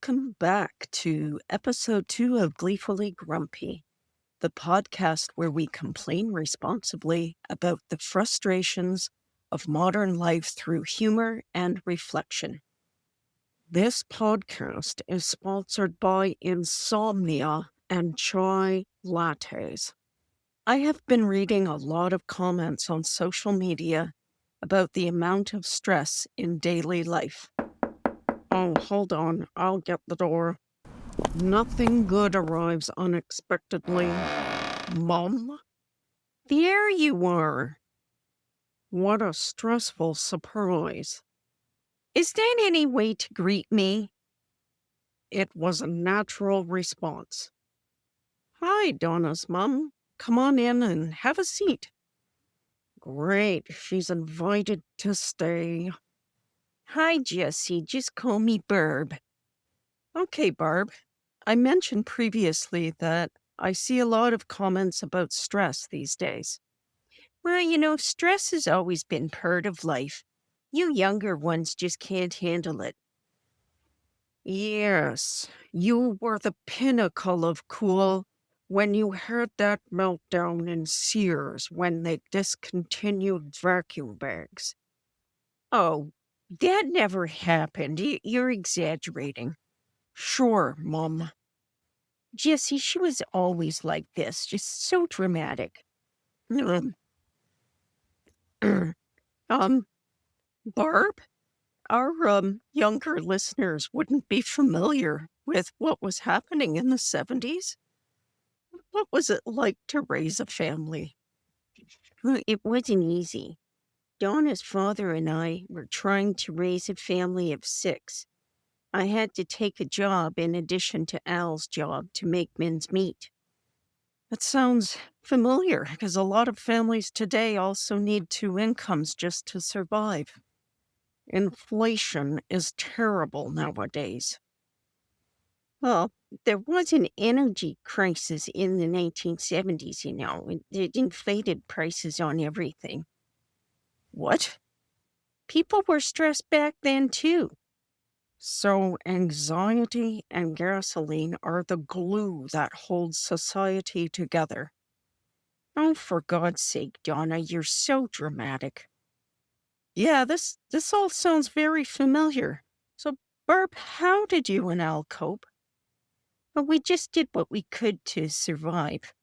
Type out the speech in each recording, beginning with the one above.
welcome back to episode 2 of Gleefully Grumpy, the podcast where we complain responsibly about the frustrations of modern life through humor and reflection. This podcast is sponsored by insomnia and chai lattes. I have been reading a lot of comments on social media about the amount of stress in daily life. Oh, hold on, I'll get the door. Nothing good arrives unexpectedly. Mom? There you are. What a stressful surprise. Is there any way to greet me? It was a natural response. Hi, Donna's mom. Come on in and have a seat. Great, she's invited to stay. Hi, Jessie. Just call me Barb. Okay, Barb. I mentioned previously that I see a lot of comments about stress these days. Well, stress has always been part of life. You younger ones just can't handle it. Yes, you were the pinnacle of cool when you had that meltdown in Sears when they discontinued vacuum bags. Oh, that never happened. You're exaggerating. Sure, Mum. Jessie, she was always like this, just so dramatic. Um, um, Barb, our younger listeners wouldn't be familiar with what was happening in the 70s. What was it like to raise a family? Well, it wasn't easy. Donna's father and I were trying to raise a family of 6. I had to take a job in addition to Al's job to make ends meet. That sounds familiar because a lot of families today also need 2 incomes just to survive. Inflation is terrible nowadays. Well, there was an energy crisis in the 1970s, It inflated prices on everything. What? People were stressed back then too. So anxiety and gasoline are the glue that holds society together. Oh, for God's sake, Donna, you're so dramatic. Yeah, this all sounds very familiar. So, Barb, how did you and Al cope? Well, we just did what we could to survive.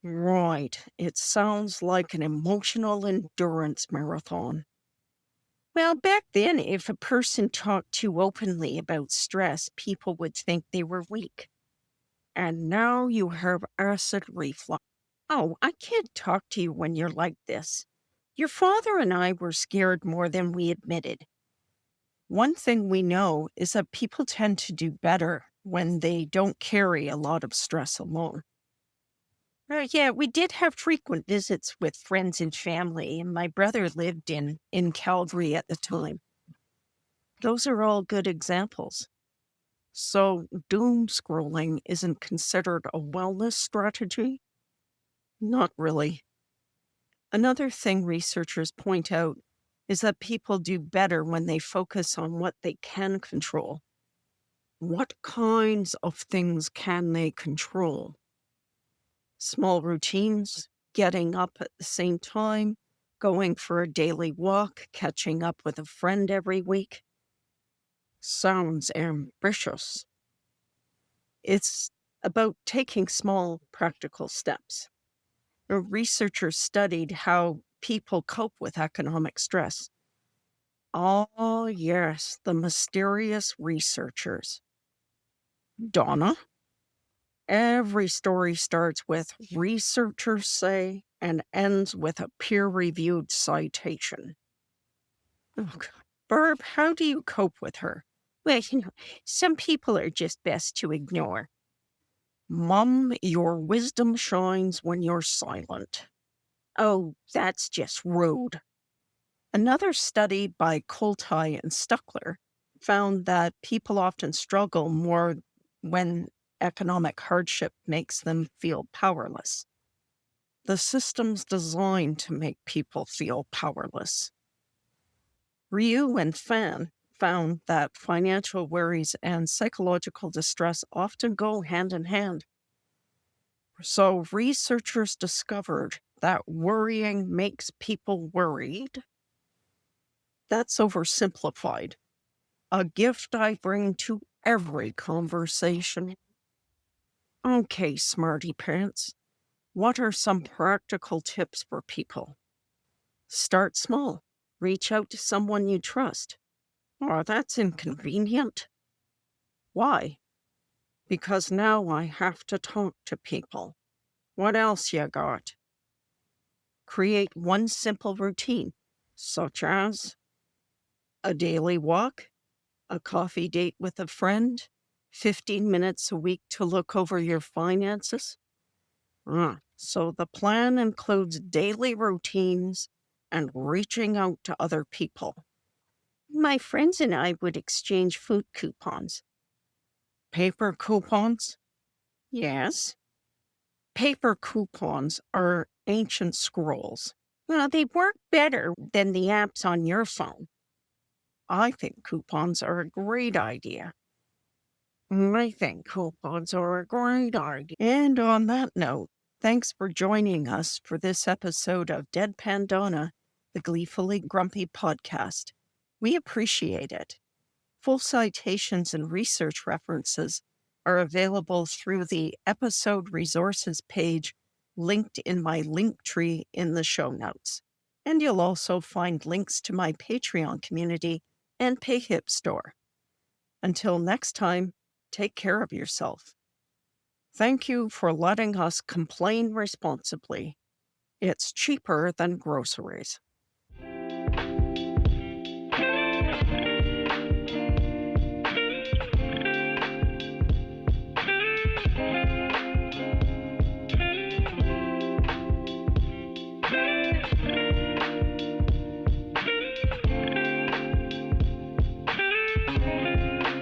Right, it sounds like an emotional endurance marathon. Well, back then, if a person talked too openly about stress, people would think they were weak. And now you have acid reflux. Oh, I can't talk to you when you're like this. Your father and I were scared more than we admitted. One thing we know is that people tend to do better when they don't carry a lot of stress alone. Yeah, we did have frequent visits with friends and family, and my brother lived in Calgary at the time. Those are all good examples. So, doom scrolling isn't considered a wellness strategy? Not really. Another thing researchers point out is that people do better when they focus on what they can control. What kinds of things can they control? Small routines, getting up at the same time, going for a daily walk, catching up with a friend every week. Sounds ambitious. It's about taking small, practical steps. Researchers studied how people cope with economic stress. Oh, yes, the mysterious researchers. Donna? Every story starts with researchers say and ends with a peer-reviewed citation. Oh, God. Barb, how do you cope with her? Well, some people are just best to ignore. Mum, your wisdom shines when you're silent. Oh, that's just rude. Another study by Coltai and Stuckler found that people often struggle more when economic hardship makes them feel powerless. The system's designed to make people feel powerless. Ryu and Fan found that financial worries and psychological distress often go hand in hand. So, researchers discovered that worrying makes people worried. That's oversimplified. A gift I bring to every conversation. Okay, smarty pants. What are some practical tips for people? Start small. Reach out to someone you trust. Oh, that's inconvenient. Why? Because now I have to talk to people. What else you got? Create one simple routine, such as a daily walk, a coffee date with a friend, 15 minutes a week to look over your finances. So the plan includes daily routines and reaching out to other people. My friends and I would exchange food coupons. Paper coupons? Yes. Paper coupons are ancient scrolls. Well, they work better than the apps on your phone. I think coupons are a great idea. I think coupons are a great idea. And on that note, thanks for joining us for this episode of Deadpan Donna, the Gleefully Grumpy podcast. We appreciate it. Full citations and research references are available through the episode resources page linked in my link tree in the show notes. And you'll also find links to my Patreon community and PayHip store. Until next time, take care of yourself. Thank you for letting us complain responsibly. It's cheaper than groceries.